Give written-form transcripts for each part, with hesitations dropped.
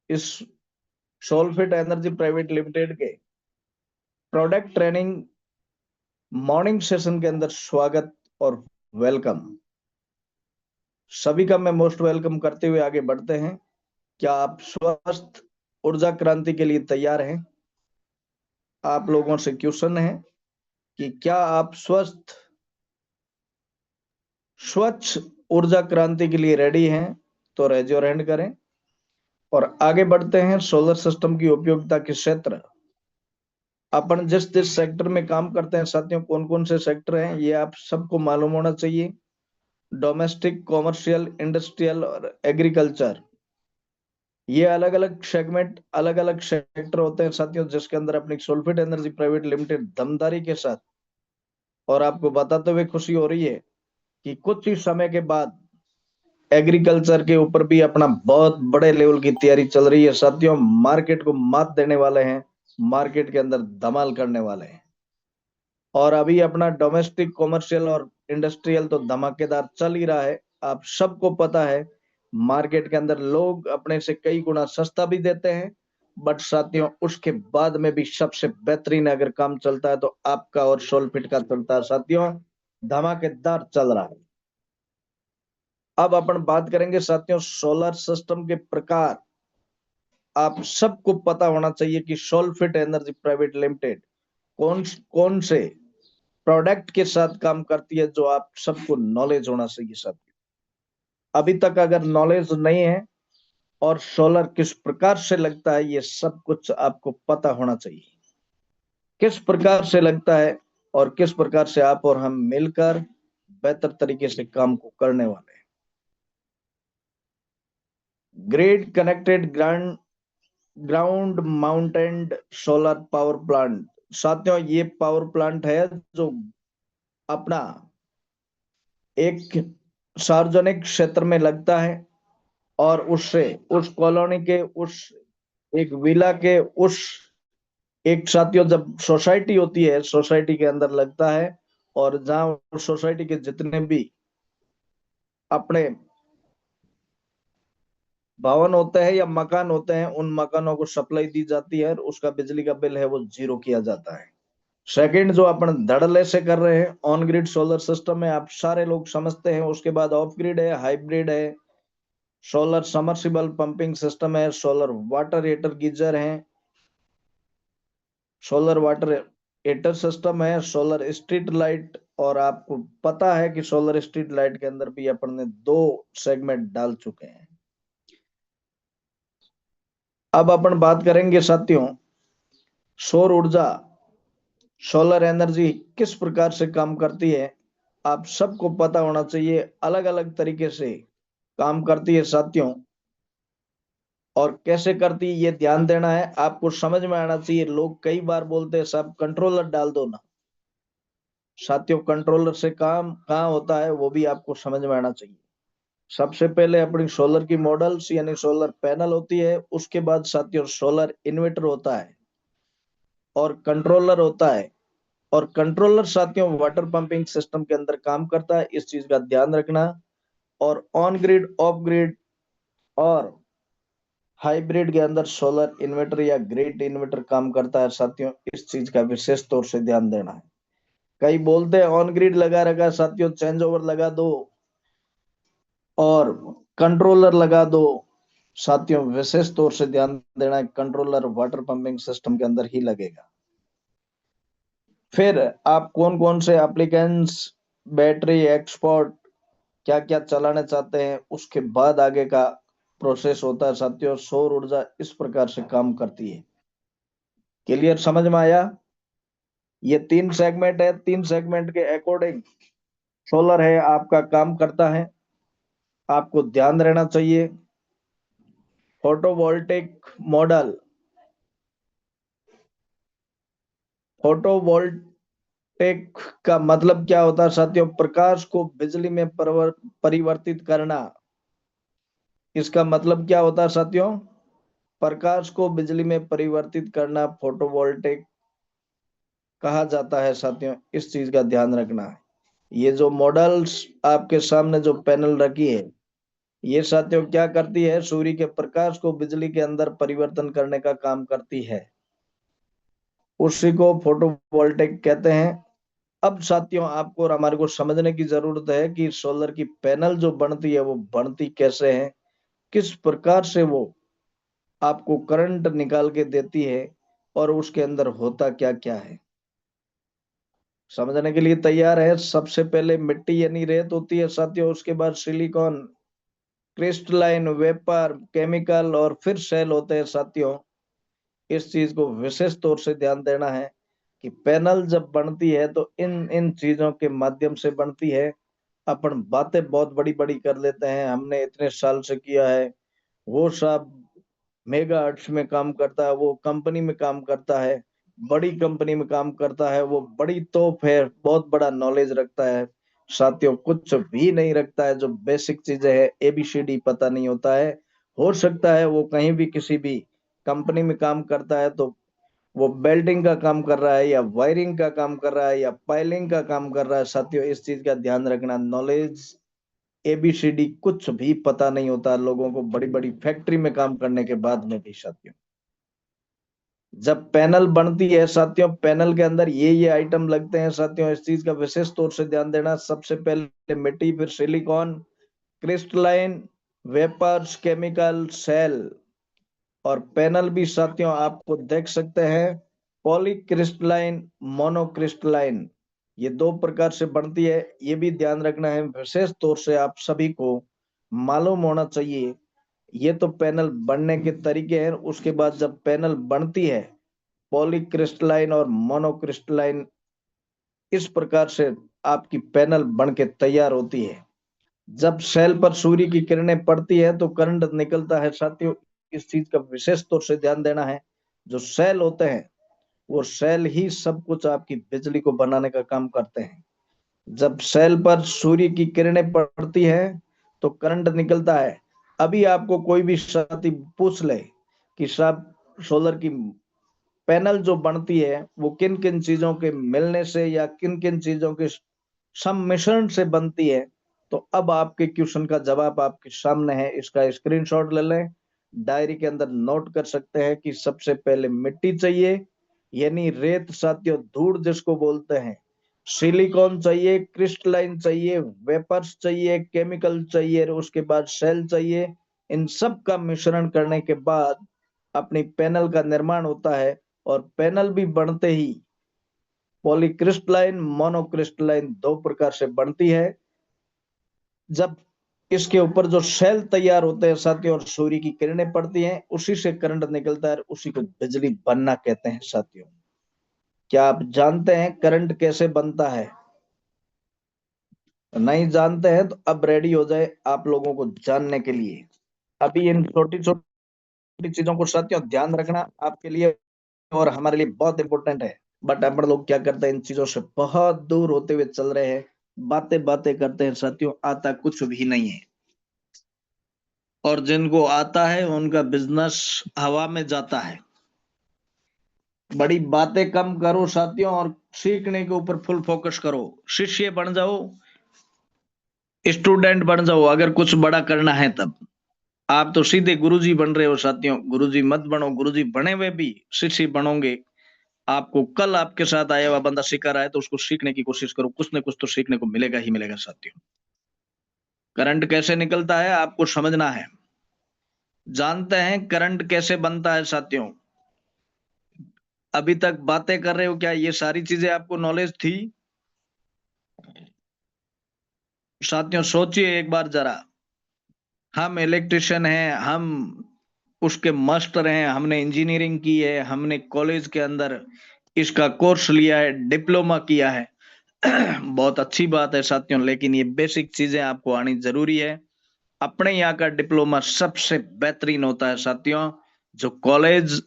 इस सोलफिट energy private limited के product training morning session के अंदर स्वागत और वेलकम। सभी का मैं मोस्ट वेलकम करते हुए आगे बढ़ते हैं। क्या आप स्वस्थ ऊर्जा क्रांति के लिए तैयार हैं? आप लोगों से क्वेश्चन है कि क्या आप स्वच्छ ऊर्जा क्रांति के लिए रेडी हैं? तो रेज योर हैंड करें और आगे बढ़ते हैं। सोलर सिस्टम की उपयोगिता के क्षेत्र, अपन जिस जिस सेक्टर में काम करते हैं साथियों, कौन कौन से सेक्टर हैं ये आप सबको मालूम होना चाहिए। डोमेस्टिक, कॉमर्शियल, इंडस्ट्रियल और एग्रीकल्चर, ये अलग अलग सेगमेंट, अलग अलग सेक्टर होते हैं साथियों, जिसके अंदर अपनी सोलफिट एनर्जी प्राइवेट लिमिटेड दमदारी के साथ, और आपको बताते हुए खुशी हो रही है कि कुछ ही समय के बाद एग्रीकल्चर के ऊपर भी अपना बहुत बड़े लेवल की तैयारी चल रही है साथियों। मार्केट को मात देने वाले हैं, मार्केट के अंदर धमाल करने वाले हैं। और अभी अपना डोमेस्टिक, कॉमर्शियल और इंडस्ट्रियल तो धमाकेदार चल ही रहा है। आप सबको पता है मार्केट के अंदर लोग अपने से कई गुना सस्ता भी देते हैं, बट साथियों उसके बाद में भी सबसे बेहतरीन अगर काम चलता है तो आपका और सोलफिट का चलता है साथियों, धमाकेदार चल रहा है। अब अपन बात करेंगे साथियों सोलर सिस्टम के प्रकार। आप सबको पता होना चाहिए कि सोलफिट एनर्जी प्राइवेट लिमिटेड कौन कौन से प्रोडक्ट के साथ काम करती है, जो आप सबको नॉलेज होना चाहिए साथियों। अभी तक अगर नॉलेज नहीं है और सोलर किस प्रकार से लगता है, ये सब कुछ आपको पता होना चाहिए। किस प्रकार से लगता है और किस प्रकार से आप और हम मिलकर बेहतर तरीके से काम को करने वाले हैं। Grid connected ground mounted solar power plant. साथियों ये पावर प्लांट है जो अपना एक सार्वजनिक क्षेत्र में लगता है और उससे उस कॉलोनी के, उस एक विला के, उस एक साथियों जब सोसाइटी होती है, सोसाइटी के अंदर लगता है। और जहां सोसाइटी के जितने भी अपने भवन होते हैं या मकान होते हैं, उन मकानों को सप्लाई दी जाती है और उसका बिजली का बिल है वो जीरो किया जाता है। सेकंड जो अपन धड़ल्ले से कर रहे हैं ऑन ग्रिड सोलर सिस्टम है, आप सारे लोग समझते हैं। उसके बाद ऑफ ग्रिड है, हाइब्रिड है, सोलर समर्सिबल पंपिंग सिस्टम है, सोलर वाटर हीटर गीजर है, सोलर वाटर हीटर सिस्टम है, सोलर स्ट्रीट लाइट। और आपको पता है कि सोलर स्ट्रीट लाइट के अंदर भी अपन ने 2 सेगमेंट डाल चुके हैं। अब अपन बात करेंगे साथियों सौर ऊर्जा, सोलर एनर्जी किस प्रकार से काम करती है। आप सबको पता होना चाहिए, अलग अलग तरीके से काम करती है साथियों। और कैसे करती है ये ध्यान देना है, आपको समझ में आना चाहिए। लोग कई बार बोलते हैं साहब कंट्रोलर डाल दो ना। साथियों कंट्रोलर से काम कहाँ होता है वो भी आपको समझ में आना चाहिए। सबसे पहले अपनी सोलर की मॉडल्स यानी सोलर पैनल होती है, उसके बाद साथियों सोलर इन्वर्टर होता है और कंट्रोलर होता है। और कंट्रोलर साथियों वाटर पंपिंग सिस्टम के अंदर काम करता है, इस चीज का ध्यान रखना। और ऑन ग्रिड, ऑफ ग्रिड और हाइब्रिड के अंदर सोलर इन्वर्टर या ग्रिड इन्वर्टर काम करता है साथियों, इस चीज का विशेष तौर से ध्यान देना है। कई बोलते हैं ऑन ग्रिड लगा रखा है साथियों, चेंज ओवर लगा दो और कंट्रोलर लगा दो। साथियों विशेष तौर से ध्यान देना है, कंट्रोलर वाटर पंपिंग सिस्टम के अंदर ही लगेगा। फिर आप कौन कौन से एप्लीकेंट्स, बैटरी एक्सपोर्ट क्या क्या चलाना चाहते हैं, उसके बाद आगे का प्रोसेस होता है साथियों। सौर ऊर्जा इस प्रकार से काम करती है। क्लियर, समझ में आया? ये 3 सेगमेंट है, 3 सेगमेंट के अकॉर्डिंग सोलर है आपका काम करता है। आपको ध्यान रहना चाहिए। फोटोवोल्टिक मॉडल, फोटोवोल्टिक का मतलब क्या होता है साथियों? प्रकाश को बिजली में परिवर्तित करना। इसका मतलब क्या होता है साथियों? प्रकाश को बिजली में परिवर्तित करना फोटोवोल्टिक कहा जाता है साथियों, इस चीज का ध्यान रखना है। ये जो मॉडल्स आपके सामने जो पैनल रखी है, ये साथियों क्या करती है, सूर्य के प्रकाश को बिजली के अंदर परिवर्तन करने का काम करती है, उसी को फोटोवोल्टेइक कहते हैं। अब साथियों आपको और हमारे को समझने की जरूरत है कि सोलर की पैनल जो बनती है वो बनती कैसे है, किस प्रकार से वो आपको करंट निकाल के देती है और उसके अंदर होता क्या क्या है। समझने के लिए तैयार है? सबसे पहले मिट्टी यानी रेत होती है साथियों, उसके बाद सिलिकॉन, क्रिस्टलाइन, वेपर, केमिकल और फिर सेल होते हैं साथियों। इस चीज को विशेष तौर से ध्यान देना है कि पैनल जब बनती है तो इन इन चीजों के माध्यम से बनती है। अपन बातें बहुत बड़ी बड़ी कर लेते हैं, हमने इतने साल से किया है, वो सब मेगा हर्ट्ज में काम करता है, वो कंपनी में काम करता है, बड़ी कंपनी में काम करता है, वो बड़ी तोप है, बहुत बड़ा नॉलेज रखता है। साथियों कुछ भी नहीं रखता है, जो बेसिक चीजें है एबीसीडी पता नहीं होता है। हो सकता है वो कहीं भी किसी भी कंपनी में काम करता है तो वो बेल्डिंग का काम कर रहा है या वायरिंग का काम कर रहा है या पाइलिंग का काम कर रहा है। साथियों इस चीज का ध्यान रखना, नॉलेज एबीसीडी कुछ भी पता नहीं होता लोगों को, बड़ी बड़ी फैक्ट्री में काम करने के बाद में भी। साथियों जब पैनल बनती है साथियों, पैनल के अंदर ये आइटम लगते हैं साथियों, इस चीज का विशेष तौर से ध्यान देना। सबसे पहले मिट्टी, फिर silicon, crystalline, vapours, chemical, cell और पैनल भी साथियों आपको देख सकते हैं पॉलीक्रिस्टलाइन, मोनोक्रिस्टलाइन, ये दो प्रकार से बनती है। ये भी ध्यान रखना है, विशेष तौर से आप सभी को मालूम होना चाहिए। ये तो पैनल बनने के तरीके हैं। उसके बाद जब पैनल बनती है पॉलीक्रिस्टलाइन और मोनोक्रिस्टलाइन, इस प्रकार से आपकी पैनल बन के तैयार होती है। जब सेल पर सूर्य की किरणें पड़ती है तो करंट निकलता है साथियों, इस चीज का विशेष तौर से ध्यान देना है। जो सेल होते हैं वो सेल ही सब कुछ आपकी बिजली को बनाने का काम करते हैं। जब सेल पर सूर्य की किरणें पड़ती है तो करंट निकलता है। अभी आपको कोई भी साथी पूछ ले कि साहब सोलर की पैनल जो बनती है वो किन किन चीजों के मिलने से या किन किन चीजों के सम्मिश्रण से बनती है, तो अब आपके क्वेश्चन का जवाब आपके सामने है। इसका स्क्रीनशॉट ले लें, डायरी के अंदर नोट कर सकते हैं कि सबसे पहले मिट्टी चाहिए यानी रेत साथियों, धूड़ जिसको बोलते हैं, सिलिकॉन चाहिए, क्रिस्टलाइन चाहिए, वेपर्स चाहिए, केमिकल चाहिए और उसके बाद सेल चाहिए। इन सब का मिश्रण करने के बाद अपनी पैनल का निर्माण होता है और पैनल भी बनते ही पॉलीक्रिस्टलाइन, मोनोक्रिस्टलाइन दो प्रकार से बनती है। जब इसके ऊपर जो सेल तैयार होते हैं साथियों और सूर्य की किरणें पड़ती हैं, उसी से करंट निकलता है, उसी को बिजली बनना कहते हैं साथियों। क्या आप जानते हैं करंट कैसे बनता है? नहीं जानते हैं तो अब रेडी हो जाए आप लोगों को जानने के लिए। अभी इन छोटी छोटी चीजों को साथियों ध्यान रखना आपके लिए और हमारे लिए बहुत इंपॉर्टेंट है। बट अपन लोग क्या करते हैं, इन चीजों से बहुत दूर होते हुए चल रहे हैं, बातें बातें करते हैं साथियों, आता कुछ भी नहीं है। और जिनको आता है उनका बिजनेस हवा में जाता है। बड़ी बातें कम करो साथियों और सीखने के ऊपर फुल फोकस करो। शिष्य बन जाओ, स्टूडेंट बन जाओ, अगर कुछ बड़ा करना है तब। आप तो सीधे गुरुजी बन रहे हो साथियों, गुरुजी मत बनो, गुरुजी बने हुए भी शिष्य बनोगे। आपको कल आपके साथ आया हुआ बंदा सिखा रहा है तो उसको सीखने की कोशिश करो, कुछ न कुछ तो सीखने को मिलेगा ही मिलेगा साथियों। करंट कैसे निकलता है आपको समझना है। जानते हैं करंट कैसे बनता है साथियों? अभी तक बातें कर रहे हो, क्या ये सारी चीजें आपको नॉलेज थी? साथियों सोचिए एक बार जरा, हम इलेक्ट्रिशियन हैं, हम उसके मास्टर हैं, हमने इंजीनियरिंग की है, हमने कॉलेज के अंदर इसका कोर्स लिया है, डिप्लोमा किया है। बहुत अच्छी बात है साथियों, लेकिन ये बेसिक चीजें आपको आनी जरूरी है। अपने यहाँ का डिप्लोमा सबसे बेहतरीन होता है साथियों, जो कॉलेज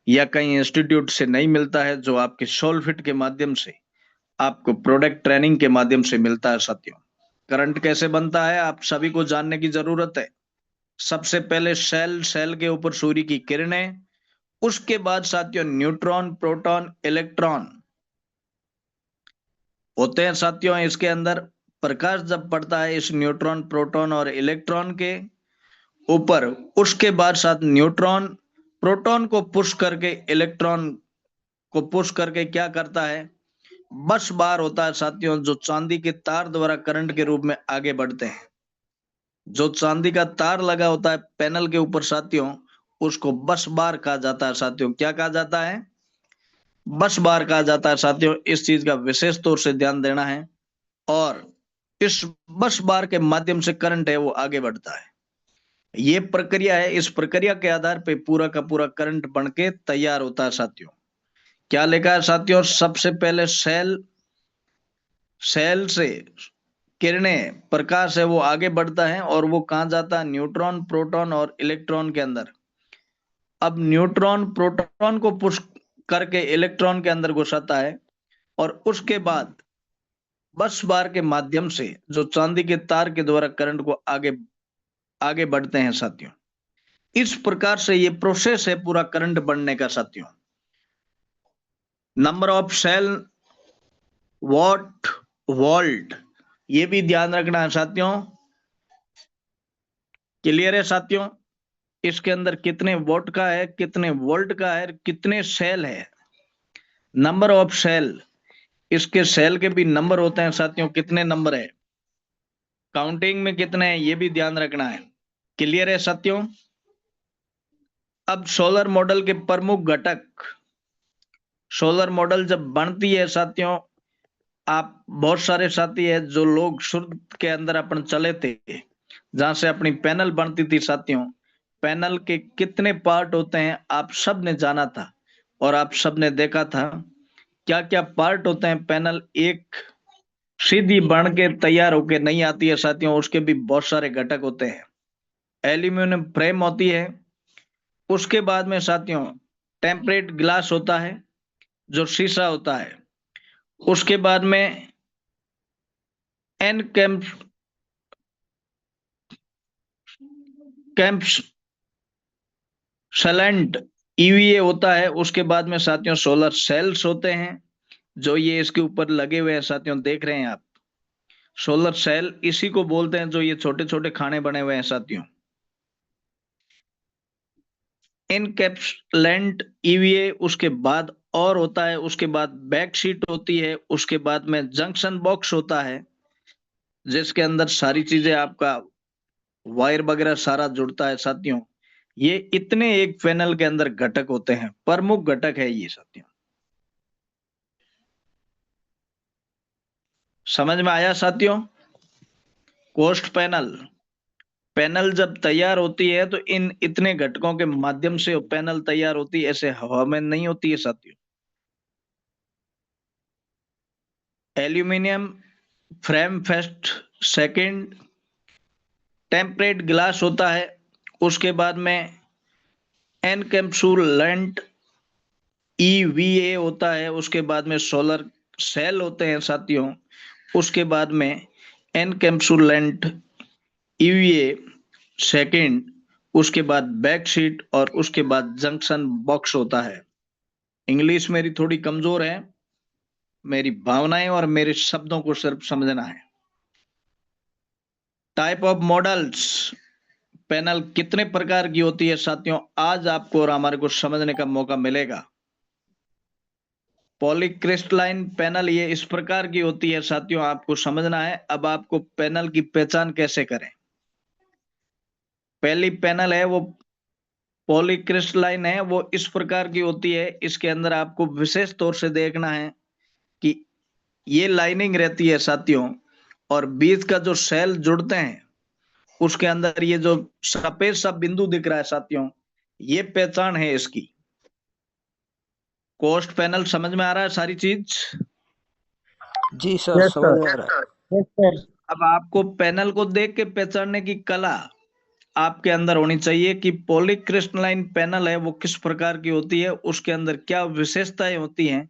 या कहीं इंस्टीट्यूट से नहीं मिलता है, जो आपके सोलफिट के माध्यम से, आपको प्रोडक्ट ट्रेनिंग के माध्यम से मिलता है साथियों। करंट कैसे बनता है आप सभी को जानने की जरूरत है। सबसे पहले सेल, सेल के ऊपर सूर्य की किरणें, उसके बाद साथियों न्यूट्रॉन, प्रोटॉन, इलेक्ट्रॉन होते हैं साथियों। इसके अंदर प्रकाश जब पड़ता है इस न्यूट्रॉन, प्रोटॉन और इलेक्ट्रॉन के, ऊपर, उसके बाद साथ न्यूट्रॉन प्रोटॉन को पुश करके इलेक्ट्रॉन को पुश करके क्या करता है, बस बार होता है साथियों, जो चांदी के तार द्वारा करंट के रूप में आगे बढ़ते हैं। जो चांदी का तार लगा होता है पैनल के ऊपर साथियों, उसको बस बार कहा जाता है साथियों। क्या कहा जाता है? बस बार कहा जाता है साथियों। इस चीज का विशेष तौर से ध्यान देना है। और इस बस बार के माध्यम से करंट है वो आगे बढ़ता है। ये प्रक्रिया है, इस प्रक्रिया के आधार पे पूरा का पूरा करंट बन के तैयार होता है साथियों। क्या लिखा है साथियों? सबसे पहले सेल से किरणें, प्रकाश है वो आगे बढ़ता है और वो कहां जाता है? न्यूट्रॉन, प्रोटॉन और इलेक्ट्रॉन के अंदर। अब न्यूट्रॉन प्रोटॉन को पुश करके इलेक्ट्रॉन के अंदर घुसाता है और उसके बाद बस बार के माध्यम से जो चांदी के तार के द्वारा करंट को आगे आगे बढ़ते हैं साथियों। इस प्रकार से ये प्रोसेस है पूरा करंट बढ़ने का साथियों। Number of cell, watt, volt, ये भी ध्यान रखना है साथियों। क्लियर है साथियों? इसके अंदर कितने वोल्ट का है, कितने वोल्ट का है, कितने सेल है। नंबर ऑफ सेल, इसके सेल के भी नंबर होते हैं साथियों। कितने नंबर है, काउंटिंग में कितने हैं, ये भी ध्यान रखना है। क्लियर है साथियों? अब सोलर मॉडल के प्रमुख घटक, सोलर मॉडल जब बनती है साथियों, आप बहुत सारे साथी है जो लोग शुरू के अंदर अपन चले थे, जहां से अपनी पैनल बनती थी साथियों। पैनल के कितने पार्ट होते हैं आप सब ने जाना था और आप सब ने देखा था क्या क्या पार्ट होते हैं। पैनल एक सीधी बन के तैयार होके नहीं आती है साथियों, उसके भी बहुत सारे घटक होते हैं। एल्यूमिनियम फ्रेम होती है, उसके बाद में साथियों टेम्परेट ग्लास होता है जो शीशा होता है, उसके बाद में एन कैंप्स सलेंट ईवीए होता है, उसके बाद में साथियों सोलर सेल्स होते हैं जो ये इसके ऊपर लगे हुए हैं साथियों, देख रहे हैं आप। सोलर सेल इसी को बोलते हैं जो ये छोटे छोटे खाने बने हुए हैं साथियों। इनकैप्सुलेंट ईवीए उसके बाद और होता है, उसके बाद बैक शीट होती है, उसके बाद में जंक्शन बॉक्स होता है जिसके अंदर सारी चीजें आपका वायर वगैरह सारा जुड़ता है साथियों। ये इतने एक पैनल के अंदर घटक होते हैं, प्रमुख घटक है ये साथियों। समझ में आया साथियों? कोस्ट पैनल, पैनल जब तैयार होती है तो इन इतने घटकों के माध्यम से पैनल तैयार होती है, ऐसे हवा में नहीं होती है साथियों। Aluminium frame first, second temperate glass होता है, उसके बाद में एनकैप्सुलेंट ईवीए होता है, उसके बाद में सोलर सेल होते हैं साथियों, उसके बाद में एनकैप्सुलेंट ईवीए सेकंड, उसके बाद बैक शीट और उसके बाद जंक्शन बॉक्स होता है। इंग्लिश मेरी थोड़ी कमजोर है, मेरी भावनाएं और मेरे शब्दों को सिर्फ समझना है। टाइप ऑफ मॉडल्स, पैनल कितने प्रकार की होती है साथियों, आज आपको और हमारे को समझने का मौका मिलेगा। पॉलीक्रिस्टलाइन पैनल ये इस प्रकार की होती है साथियों, आपको समझना है। अब आपको पैनल की पहचान कैसे करें। पहली पैनल है वो पॉलीक्रिस्टलाइन है, वो इस प्रकार की होती है, इसके अंदर आपको विशेष तौर से देखना है कि ये लाइनिंग रहती है साथियों और बीच का जो सेल जुड़ते हैं उसके अंदर ये जो सफेद सा बिंदु दिख रहा है साथियों, ये पहचान है इसकी। कोस्ट पैनल समझ में आ रहा है सारी चीज? जी सर, यस समझ सर, में आ रहा है। Yes sir. अब आपको पैनल को देख के पहचानने की कला आपके अंदर होनी चाहिए कि पॉलीक्रिस्टलाइन पैनल है वो किस प्रकार की होती है, उसके अंदर क्या विशेषताएं होती हैं,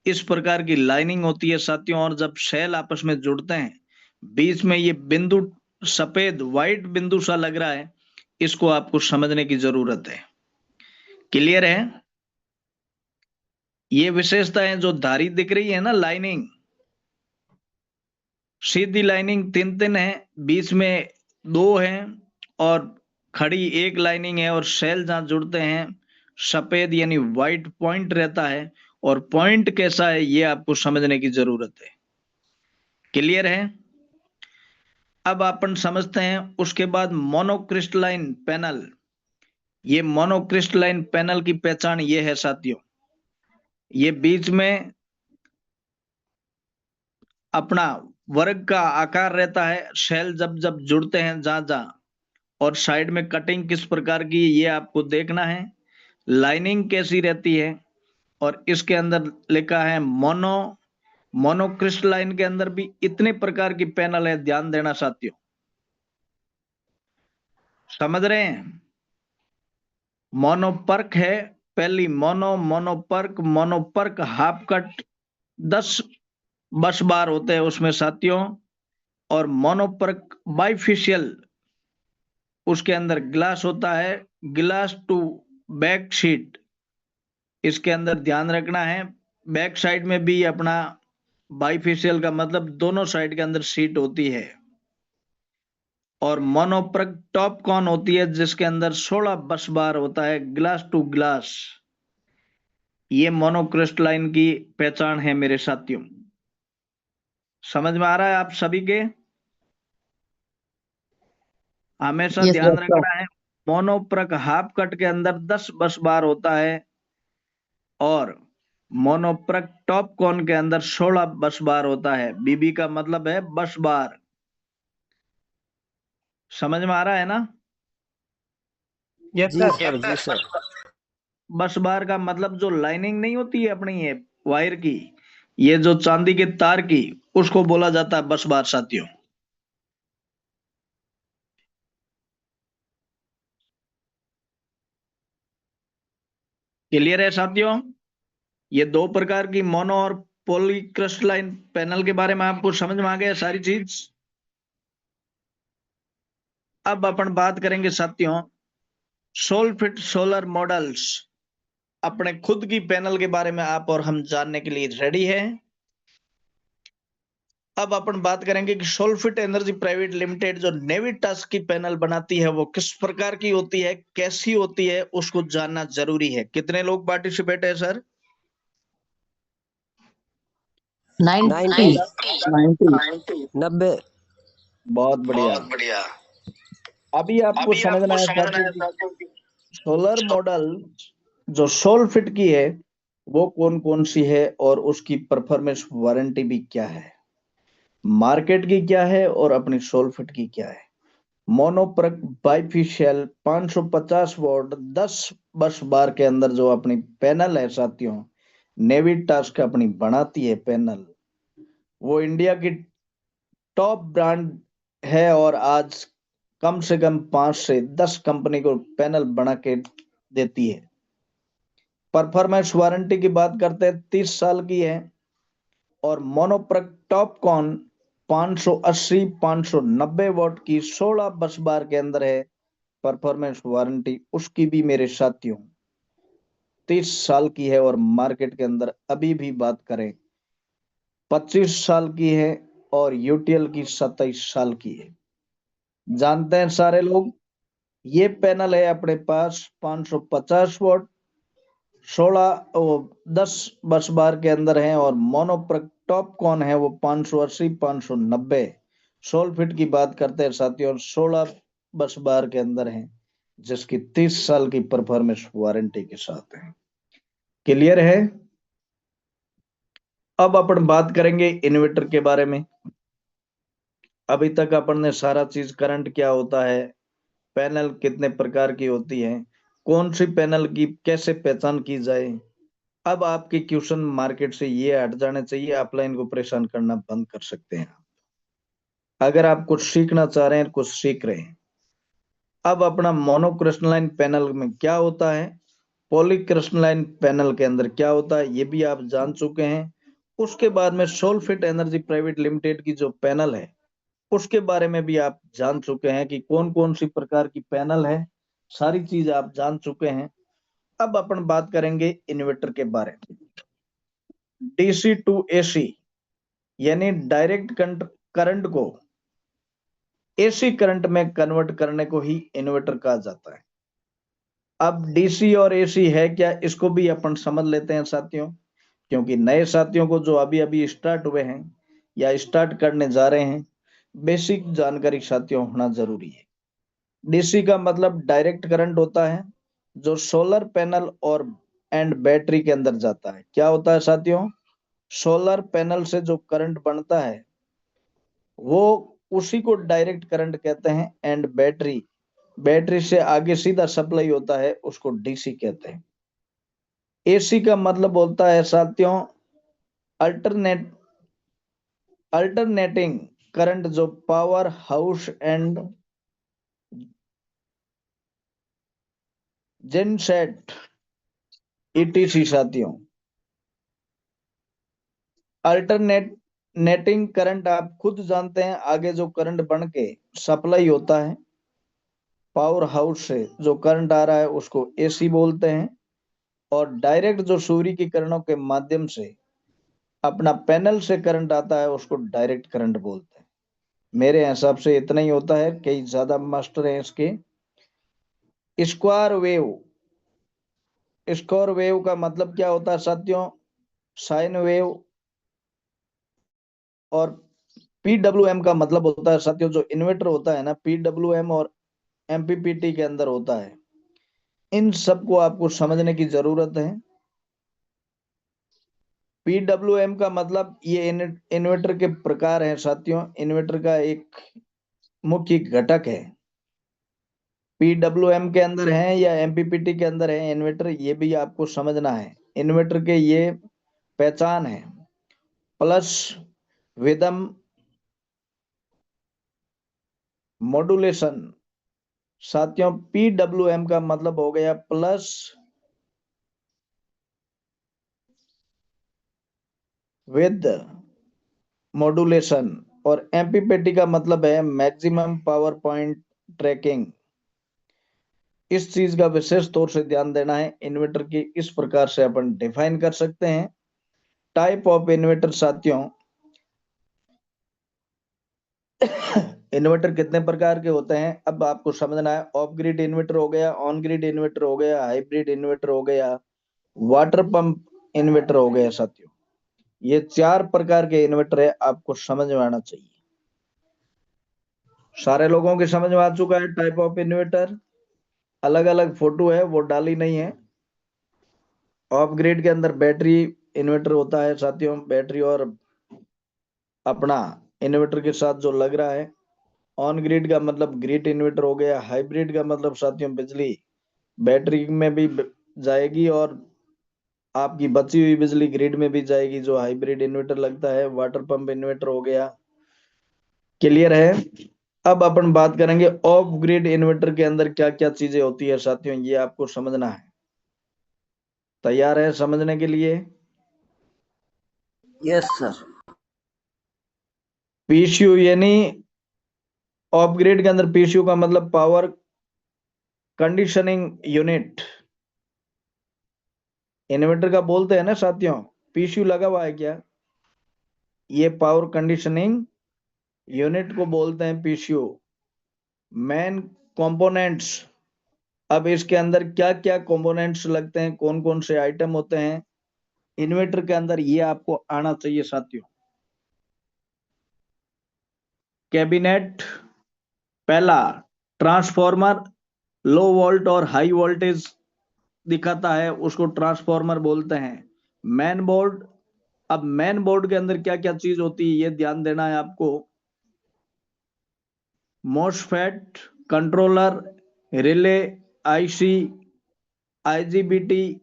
इस प्रकार की लाइनिंग होती है साथियों। और जब सेल आपस में जुड़ते हैं, बीच में ये बिंदु सफेद व्हाइट बिंदु सा लग रहा है, इसको आपको समझने की जरूरत है। क्लियर है? ये विशेषताएं जो धारी दिख रही है ना, लाइनिंग, सीधी लाइनिंग तीन तीन है, बीच में दो है और खड़ी एक लाइनिंग है और सेल जहां जुड़ते हैं सफेद यानी व्हाइट पॉइंट रहता है, और पॉइंट कैसा है ये आपको समझने की जरूरत है। क्लियर है? अब अपन समझते हैं उसके बाद मोनोक्रिस्टलाइन पैनल। ये मोनोक्रिस्टलाइन पैनल की पहचान ये है साथियों, ये बीच में अपना वर्ग का आकार रहता है, सेल जब जब जुड़ते हैं जहां जहां, और साइड में कटिंग किस प्रकार की ये आपको देखना है, लाइनिंग कैसी रहती है, और इसके अंदर लिखा है मोनोक्रिस्टलाइन के अंदर भी इतने प्रकार की पैनल है, ध्यान देना साथियों। समझ रहे हैं? मोनोपर्क है पहली, मोनोपर्क हाफ कट 10 बस बार होते हैं उसमें साथियों, और मोनोपर्क बाइफिशियल उसके अंदर ग्लास होता है, ग्लास टू बैक शीट। इसके अंदर ध्यान रखना है, बैक साइड में भी अपना बाइफिशियल का मतलब दोनों साइड के अंदर सीट होती है। और मोनोपर्क टॉप कॉन होती है जिसके अंदर 16 बस बार होता है, ग्लास टू ग्लास। ये मोनोक्रिस्टलाइन की पहचान है मेरे साथियों। समझ में आ रहा है आप सभी के? हमेशा यस ध्यान सर। रखना है, मोनोपर्क हाफ कट के अंदर 10 बस बार होता है, और मोनोपर्क टॉप कॉन के अंदर 16 बस बार होता है। बीबी का मतलब है बस बार। समझ में आ रहा है ना? यस जी सर। सर, जी सर। बस बार का मतलब जो लाइनिंग नहीं होती है अपनी ये वायर की, ये जो चांदी के तार की, उसको बोला जाता है बस बार साथियों। क्लियर है साथियों? ये दो प्रकार की मोनो और पॉलीक्रिस्टलाइन पैनल के बारे में आपको समझ में आ गया सारी चीज। अब अपन बात करेंगे साथियों सोलफिट सोलर मॉडल्स। अपने खुद की पैनल के बारे में आप और हम जानने के लिए रेडी है। अब अपन बात करेंगे कि सोलफिट एनर्जी प्राइवेट लिमिटेड जो नेविटास की पैनल बनाती है वो किस प्रकार की होती है, कैसी होती है, उसको जानना जरूरी है। कितने लोग पार्टिसिपेट है सर? 90। 90। 90। बहुत बढ़िया। अभी आपको समझना है साथियों कि सोलर मॉडल जो सोलफिट की है वो कौन कौन सी है, और उसकी परफॉर्मेंस वारंटी भी क्या है, मार्केट की क्या है, और अपनी सोलफिट की क्या है। मोनोप्रक बाइफिशियल 550 वोल्ट 10 बस बार के अंदर जो अपनी पैनल है साथियों, नेविटास का अपनी बनाती है पैनल, वो इंडिया की टॉप ब्रांड है, और आज कम से कम 5 से 10 कंपनी को पैनल बना के देती है। परफॉर्मेंस वारंटी की बात करते हैं 30 साल की है, और मोनोप्रक टॉपकॉन 580 590 वॉट की 16 बस बार के अंदर है परफॉर्मेंस वारंटी उसकी भी मेरे साथियों 30 साल की है, और मार्केट के अंदर अभी भी बात करें 25 साल की है, और यूटीएल की 27 साल की है। जानते हैं सारे लोग, ये पैनल है अपने पास 550 वॉट 16 10 बस बार के अंदर है, और मोनोप्रक टॉप कौन है वो 580 590। सोलफिट की बात करते हैं साथियों 16 बस बार के अंदर है, जिसकी 30 साल की परफॉर्मेंस वारंटी के साथ है। क्लियर है? अब अपन बात करेंगे इन्वर्टर के बारे में। अभी तक अपन ने सारा चीज करंट क्या होता है, पैनल कितने प्रकार की होती है, कौन सी पैनल की कैसे पहचान की जाए। अब आपके क्वेश्चन मार्केट से ये हट जाने चाहिए, ऑफलाइन को परेशान करना बंद कर सकते हैं अगर आप कुछ सीखना चाह रहे हैं, कुछ सीख रहे हैं। अब अपना मोनोक्रिस्टलाइन पैनल में क्या होता है, पॉलीक्रिस्टलाइन पैनल के अंदर क्या होता है, ये भी आप जान चुके हैं। उसके बाद में सोलफिट एनर्जी प्राइवेट लिमिटेड की जो पैनल है उसके बारे में भी आप जान चुके हैं कि कौन कौन सी प्रकार की पैनल है, सारी चीज आप जान चुके हैं। अब अपन बात करेंगे इन्वर्टर के बारे में। डीसी टू एसी यानी डायरेक्ट करंट को एसी करंट में कन्वर्ट करने को ही इन्वर्टर कहा जाता है। अब डीसी और एसी है क्या, इसको भी अपन समझ लेते हैं साथियों, क्योंकि नए साथियों को जो अभी अभी स्टार्ट हुए हैं या स्टार्ट करने जा रहे हैं, बेसिक जानकारी साथियों होना जरूरी है। डीसी का मतलब डायरेक्ट करंट होता है जो सोलर पैनल और एंड बैटरी के अंदर जाता है। क्या होता है साथियों, सोलर पैनल से जो करंट बनता है वो उसी को डायरेक्ट करंट कहते हैं, एंड बैटरी, बैटरी से आगे सीधा सप्लाई होता है उसको डीसी कहते हैं। एसी का मतलब होता है साथियों अल्टरनेटिंग करंट, जो power house and genset etc साथियों। अल्टरनेटिंग करंट आप खुद जानते हैं, आगे जो करंट बन के सप्लाई होता है पावर हाउस से जो करंट आ रहा है उसको एसी बोलते हैं, और डायरेक्ट जो सूर्य की किरणों के माध्यम से अपना पैनल से करंट आता है उसको डायरेक्ट करंट बोलते हैं। मेरे हिसाब से इतना ही होता है, कई ज्यादा मास्टर हैं इसके। स्क्वायर वेव, स्क्वायर वेव का मतलब क्या होता है साथियों, साइन वेव। और पीडब्ल्यूएम का मतलब होता है साथियों, जो इन्वर्टर होता है ना, पीडब्ल्यूएम और एमपीपीटी के अंदर होता है। इन सबको आपको समझने की जरूरत है। पीडब्ल्यूएम का मतलब ये इन्वर्टर के प्रकार हैं साथियों, इन्वर्टर का एक मुख्य घटक है। पीडब्ल्यूएम के अंदर है या एमपीपीटी के अंदर है इन्वर्टर, ये भी आपको समझना है। इन्वर्टर के ये पहचान है, प्लस विदम मॉड्यूलेशन। साथियों पीडब्ल्यूएम का मतलब हो गया प्लस विद मॉड्यूलेशन, और एमपीपीटी का मतलब है मैक्सिमम पावर पॉइंट ट्रैकिंग। इस चीज का विशेष तौर से ध्यान देना है। इन्वर्टर की इस प्रकार से अपन डिफाइन कर सकते हैं। टाइप ऑफ इन्वर्टर साथियों, इन्वर्टर कितने प्रकार के होते हैं अब आपको समझना है। ऑफ ग्रिड इन्वर्टर हो गया, ऑन ग्रिड इन्वर्टर हो गया, हाइब्रिड इन्वर्टर हो गया, वाटर पंप इन्वर्टर हो गया साथियों। ये 4 प्रकार के इन्वर्टर है, आपको समझ में आना चाहिए। सारे लोगों के समझ में आ चुका है टाइप ऑफ इन्वर्टर। अलग अलग फोटो है वो डाली नहीं है। ऑफ ग्रिड के अंदर बैटरी इन्वर्टर होता है साथियों, बैटरी और अपना इन्वर्टर के साथ जो लग रहा है। ऑन ग्रिड का मतलब ग्रिड इन्वर्टर हो गया। हाइब्रिड का मतलब साथियों बिजली बैटरी में भी जाएगी और आपकी बची हुई बिजली ग्रिड में भी जाएगी, जो हाइब्रिड इन्वर्टर लगता है। वाटर पंप इन्वर्टर हो गया। क्लियर है। अब अपन बात करेंगे ऑफ ग्रिड इन्वर्टर के अंदर क्या क्या चीजें होती है साथियों, ये आपको समझना है। तैयार है समझने के लिए? Yes sir. पीसीयू यानी ऑफ ग्रिड के अंदर पीसीयू का मतलब पावर कंडीशनिंग यूनिट। इन्वर्टर का बोलते हैं ना साथियों, पीसीयू लगा हुआ है क्या, ये पावर कंडीशनिंग यूनिट को बोलते हैं पीसीयू। मेन कंपोनेंट्स, अब इसके अंदर क्या क्या कंपोनेंट्स लगते हैं, कौन कौन से आइटम होते हैं इन्वर्टर के अंदर, ये आपको आना चाहिए साथियों। कैबिनेट, पहला ट्रांसफॉर्मर, लो वोल्ट और हाई वोल्टेज दिखाता है उसको ट्रांसफॉर्मर बोलते हैं। मेन बोर्ड, अब मेन बोर्ड के अंदर क्या क्या चीज होती है ये ध्यान देना है आपको। MOSFET, controller, relay, IC, IGBT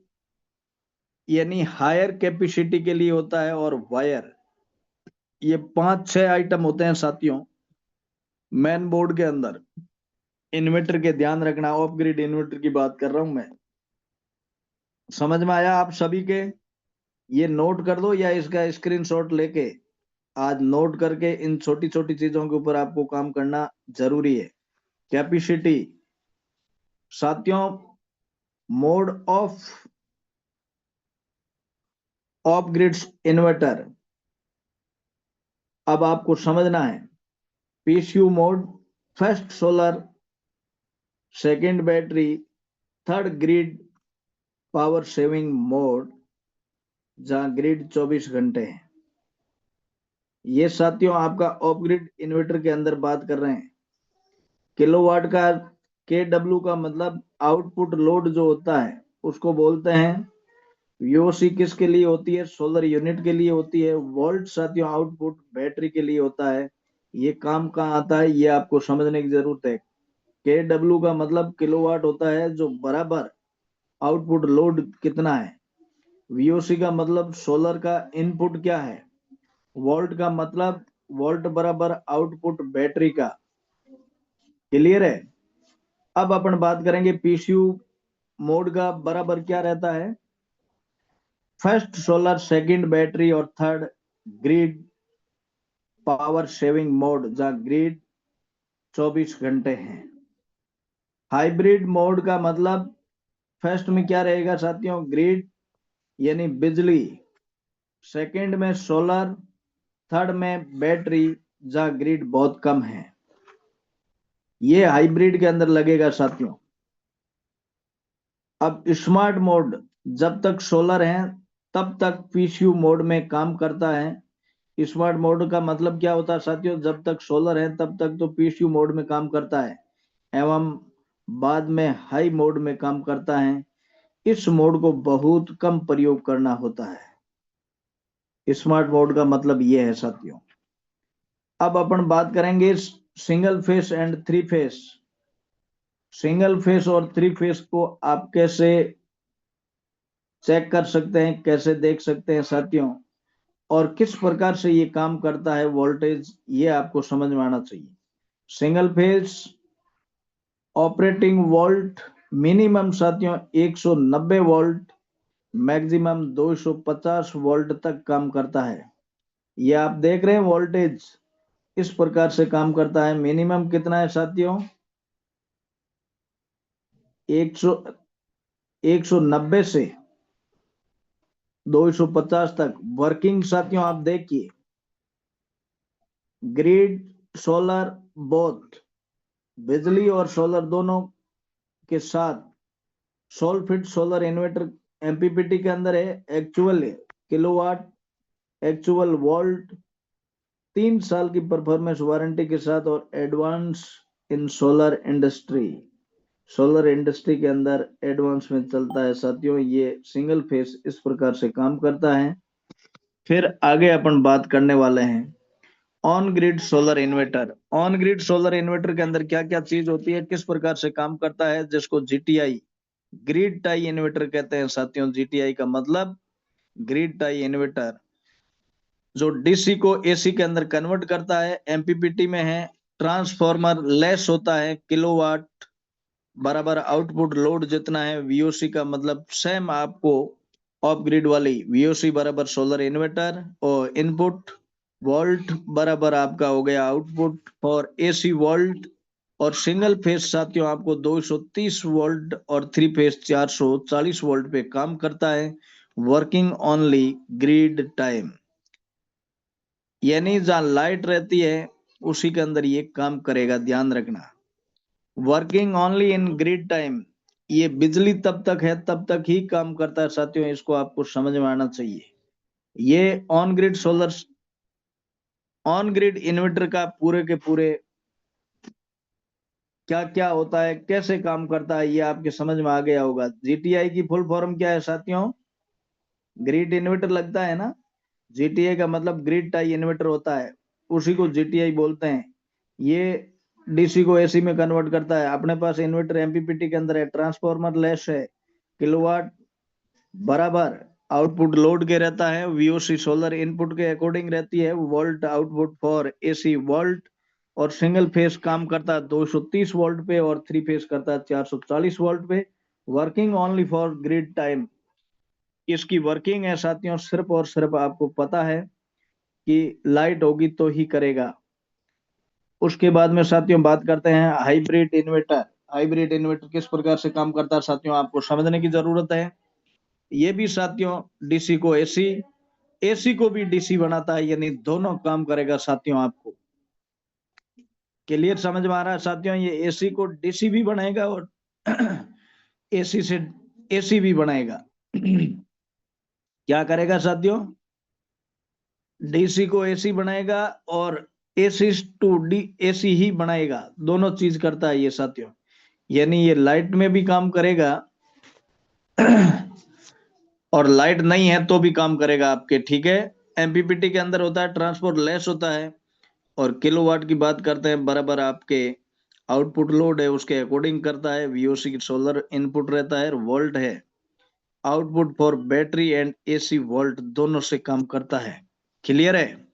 यानी हायर कैपेसिटी के लिए होता है, और वायर। ये 5-6 आइटम होते हैं साथियों मेन बोर्ड के अंदर। इन्वर्टर के ध्यान रखना, ऑफ ग्रिड इन्वर्टर की बात कर रहा हूं मैं। समझ में आया आप सभी के? ये नोट कर दो या इसका स्क्रीनशॉट लेके आज नोट करके इन छोटी छोटी चीजों के ऊपर आपको काम करना जरूरी है। कैपेसिटी साथियों, मोड ऑफ ग्रिड इन्वर्टर, अब आपको समझना है। PCU mode, first solar, second battery, third grid power saving mode जहां ग्रिड 24 घंटे है। ये साथियों आपका ऑफ ग्रिड इन्वर्टर के अंदर बात कर रहे हैं। किलोवाट का KW का मतलब आउटपुट लोड जो होता है उसको बोलते हैं। VOC किसके लिए होती है? सोलर यूनिट के लिए होती है। वोल्ट साथियों आउटपुट बैटरी के लिए होता है। ये काम कहाँ आता है ये आपको समझने की जरूरत है। KW का मतलब किलोवाट होता है जो बराबर आउटपुट लोड कितना है। VOC का मतलब सोलर का इनपुट क्या है। वोल्ट का मतलब वोल्ट बराबर आउटपुट बैटरी का। क्लियर है? अब अपन बात करेंगे PCU मोड का बराबर क्या रहता है। फर्स्ट सोलर, सेकंड बैटरी और third grid power saving mode जहां ग्रिड 24 घंटे हैं। हाइब्रिड मोड का मतलब फर्स्ट में क्या रहेगा साथियों? ग्रिड यानी बिजली, सेकंड में सोलर, थर्ड में बैटरी जहां ग्रिड बहुत कम है। ये हाइब्रिड के अंदर लगेगा साथियों। अब स्मार्ट मोड, जब तक सोलर है तब तक PCU मोड में काम करता है। स्मार्ट मोड का मतलब क्या होता है साथियों? जब तक सोलर है तब तक तो PCU मोड में काम करता है एवं बाद में हाई मोड में काम करता है। इस मोड को बहुत कम प्रयोग करना होता है। स्मार्ट मोड का मतलब यह है साथियों। अब अपन बात करेंगे single phase and three phase. Single phase और थ्री फेस को आप कैसे चेक कर सकते हैं, कैसे देख सकते हैं साथियों, और किस प्रकार से ये काम करता है वोल्टेज, ये आपको समझ में आना चाहिए। Single phase operating volt minimum साथियों 190 वोल्ट, मैक्सिमम 250 वोल्ट तक काम करता है। ये आप देख रहे हैं वोल्टेज इस प्रकार से काम करता है। मिनिमम कितना है साथियों? 190 से 250 तक वर्किंग साथियों आप देखिए। ग्रिड, सोलर, बोथ बिजली और सोलर दोनों के साथ सोलफिट सोलर इन्वर्टर MPPT के अंदर है। एक्चुअल किलोवाट, एक्चुअल वोल्ट, 3 साल की परफॉर्मेंस वारंटी के साथ और advance in solar industry. Solar industry के अंदर एडवांस में चलता है साथियों। ये सिंगल फेस इस प्रकार से काम करता है। फिर आगे अपन बात करने वाले हैं on grid solar inverter. On grid solar inverter के अंदर क्या क्या चीज होती है, किस प्रकार से काम करता है, जिसको GTI ग्रिड टाई इन्वर्टर कहते हैं साथियों। GTI का मतलब ग्रिड टाई इन्वर्टर, जो DC को AC के अंदर कन्वर्ट करता है। MPPT में है ट्रांसफॉर्मर लेस होता है, किलोवाट बराबर आउटपुट लोड जितना है। VOC का मतलब सेम आपको ऑफ ग्रिड वाली VOC बराबर सोलर इन्वर्टर, और इनपुट वोल्ट बराबर आपका हो गया आउटपुट और AC वोल्ट। और सिंगल फेज साथियों आपको 230 वोल्ट और थ्री फेज 440 वोल्ट पे काम करता है। वर्किंग ओनली ग्रिड टाइम, यानी जहां लाइट रहती है उसी के अंदर ये काम करेगा, ध्यान रखना। Working only in grid time, ये बिजली तब तक है तब तक ही काम करता है साथियों। इसको आपको समझ में आना चाहिए। ये on grid solar, on grid inverter का पूरे के पूरे क्या क्या होता है, कैसे काम करता है, ये आपके समझ में आ गया होगा। GTI की फुल फॉर्म क्या है साथियों? ग्रिड इन्वर्टर लगता है ना। GTI का मतलब ग्रिड टाई इन्वर्टर होता है, उसी को GTI बोलते हैं। ये DC को AC में कन्वर्ट करता है। अपने पास इन्वर्टर MPPT के अंदर है, ट्रांसफॉर्मर लेस है, किलोवाट बराबर आउटपुट लोड के रहता है। VOC सोलर इनपुट के अकॉर्डिंग रहती है। Volt output for AC volt, और सिंगल फेज काम करता है 230 वोल्ट पे और थ्री फेज करता है 440 वोल्ट पे। Working only for grid time, इसकी वर्किंग है साथियों सिर्फ और सिर्फ आपको पता है कि लाइट होगी तो ही करेगा। उसके बाद में साथियों बात करते हैं हाइब्रिड इन्वर्टर। हाइब्रिड इन्वर्टर किस प्रकार से काम करता है साथियों, आपको समझने की जरूरत है। ये भी साथियों DC को AC, AC को भी DC बनाता है, यानी दोनों काम करेगा साथियों आपको। क्लियर समझ में आ रहा है साथियों? ये एसी को डीसी भी बनाएगा और एसी से एसी भी बनाएगा। क्या करेगा साथियों? डीसी को एसी बनाएगा और एसी टू डी एसी ही बनाएगा, दोनों चीज करता है ये साथियों। यानी ये लाइट में भी काम करेगा और लाइट नहीं है तो भी काम करेगा आपके, ठीक है। एमपीपीटी के अंदर होता है ट्रांसपोर्ट लेस होता है, और किलोवाट की बात करते हैं बराबर आपके आउटपुट लोड है उसके अकॉर्डिंग करता है। वीओसी की सोलर इनपुट रहता है, वोल्ट है output for battery and AC volt दोनों से काम करता है। क्लियर है?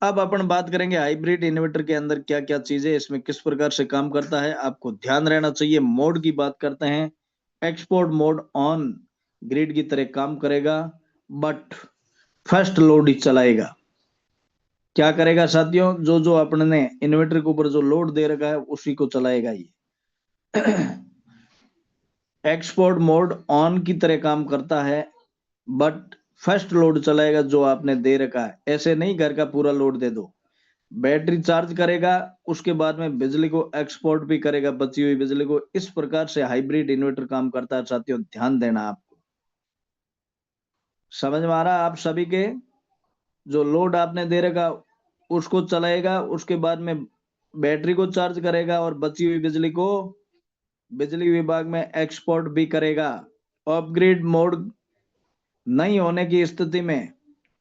अब अपन बात करेंगे हाइब्रिड इन्वर्टर के अंदर क्या क्या चीजें, इसमें किस प्रकार से काम करता है, आपको ध्यान रहना चाहिए। मोड की बात करते हैं, एक्सपोर्ट मोड ऑन ग्रिड की तरह काम करेगा, बट फर्स्ट लोड ही चलाएगा। क्या करेगा साथियों? जो जो अपने इन्वर्टर के ऊपर जो लोड दे रखा है उसी को चलाएगा ये। एक्सपोर्ट मोड ऑन की तरह काम करता है, बट फर्स्ट लोड चलाएगा जो आपने दे रखा है। ऐसे नहीं घर का पूरा लोड दे दो। बैटरी चार्ज करेगा, उसके बाद में बिजली को एक्सपोर्ट भी करेगा, बची हुई बिजली को। इस प्रकार से हाइब्रिड इन्वर्टर काम करता है साथियों, ध्यान देना आपको। समझ में आ रहा है आप सभी के? जो लोड आपने दे रखा उसको चलाएगा, उसके बाद में बैटरी को चार्ज करेगा और बची हुई बिजली को बिजली विभाग में एक्सपोर्ट भी करेगा। अपग्रेड मोड नहीं होने की स्थिति में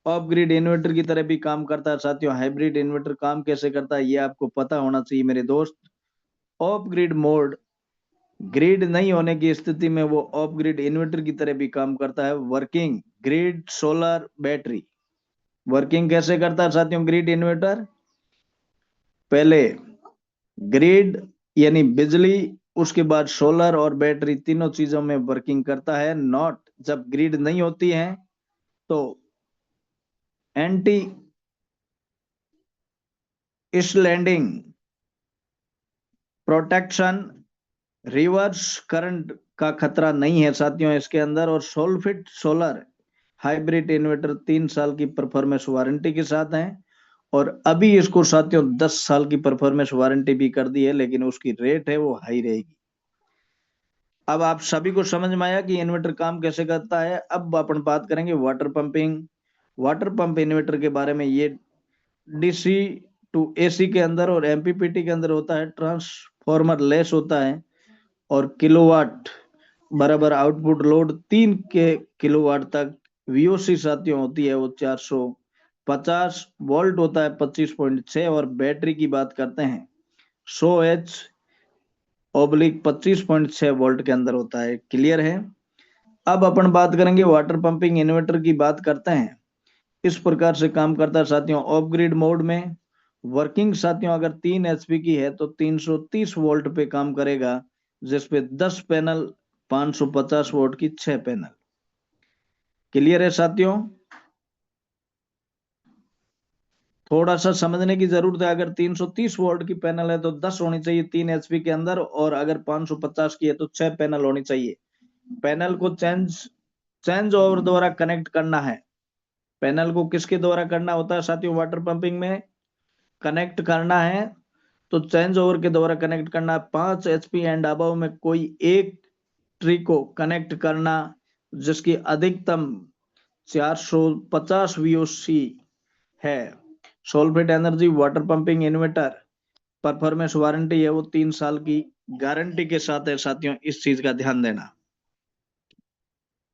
अपग्रेड इन्वर्टर की तरह भी काम करता है साथियों। हाइब्रिड इन्वर्टर काम कैसे करता है ये आपको पता होना चाहिए मेरे दोस्त। ऑफ ग्रिड मोड, ग्रिड नहीं होने की स्थिति में वो ऑफ ग्रिड इन्वर्टर की तरह भी काम करता है। Working grid solar battery, working कैसे करता है साथियों ग्रिड इन्वर्टर? पहले ग्रिड यानी बिजली, उसके बाद सोलर और बैटरी, तीनों चीजों में वर्किंग करता है। नॉट जब ग्रिड नहीं होती है तो anti slanting protection, reverse current का खतरा नहीं है साथियों इसके अंदर। और सोलफिट सोलर हाइब्रिड इन्वर्टर 3 साल की परफॉर्मेंस वारंटी के साथ है, और अभी इसको साथियों 10 साल की परफॉर्मेंस वारंटी भी कर दी है, लेकिन उसकी रेट है वो हाई रहेगी। अब आप सभी को समझ में आया कि इन्वर्टर काम कैसे करता है। अब अपन बात करेंगे water pumping. Water pump inverter के बारे में, ये डीसी टू एसी के अंदर और एमपीपीटी के अंदर होता है, ट्रांसफॉर्मर लेस होता है, और किलोवाट बराबर आउटपुट लोड 3 के किलोवाट तक। वीओसी साथियों होती है वो 450 वोल्ट होता है 25.6, और बैटरी की बात करते हैं 100H ओब्लिक 25.6 वोल्ट के अंदर होता है। क्लियर है? अब अपन बात करेंगे वाटर पंपिंग इन्वर्टर की बात करते हैं। इस प्रकार से काम करता है साथियों ऑफ ग्रिड मोड में। वर्किंग साथियों अगर 3 एचपी की है तो 330 वोल्ट पे काम करेगा, जिसपे 10 पैनल 550 वोल्ट की 6 पैनल। क्लियर है साथियों? थोड़ा सा समझने की जरूरत है। अगर 330 वोल्ट की पैनल है तो 10 होनी चाहिए 3 एचपी के अंदर, और अगर 550 की है तो 6 पैनल होनी चाहिए। पैनल को चेंज ओवर द्वारा कनेक्ट करना है। पैनल को किसके द्वारा करना होता है साथियों वाटर पंपिंग में? कनेक्ट करना है तो चेंज ओवर के द्वारा कनेक्ट करना है। 5 एचपी एंड अबव में कोई एक ट्री को कनेक्ट करना जिसकी अधिकतम 450 वीओसी है। Solfit energy water pumping inverter performance warranty है वो 3 साल की गारंटी के साथ है साथियों, इस चीज का ध्यान देना।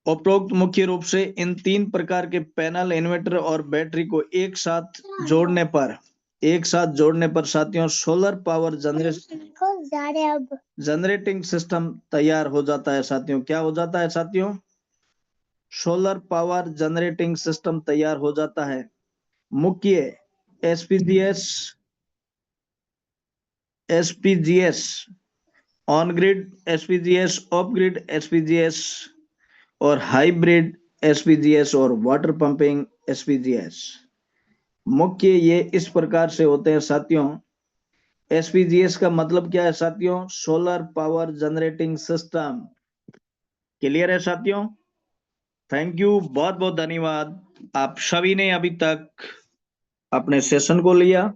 उपरोक्त मुख्य रूप से इन 3 प्रकार के पैनल इन्वर्टर और बैटरी को एक साथ जोड़ने पर साथियों सोलर पावर जनरेटिंग सिस्टम तैयार हो जाता है साथियों। क्या हो जाता है साथियों? सोलर पावर जनरेटिंग सिस्टम तैयार हो जाता है। मुख्य एसपीजीएस ऑन ग्रिड एसपीजीएस, ऑफ ग्रिड एसपीजीएस, और हाइब्रिड एसपीजीएस और वाटर पंपिंग एसपीजीएस। मुख्य ये इस प्रकार से होते हैं साथियों। एसपीजीएस का मतलब क्या है साथियों? Solar power generating system. Clear है साथियों? थैंक यू, बहुत बहुत धन्यवाद। आप सभी ने अभी तक अपने सेशन को लिया।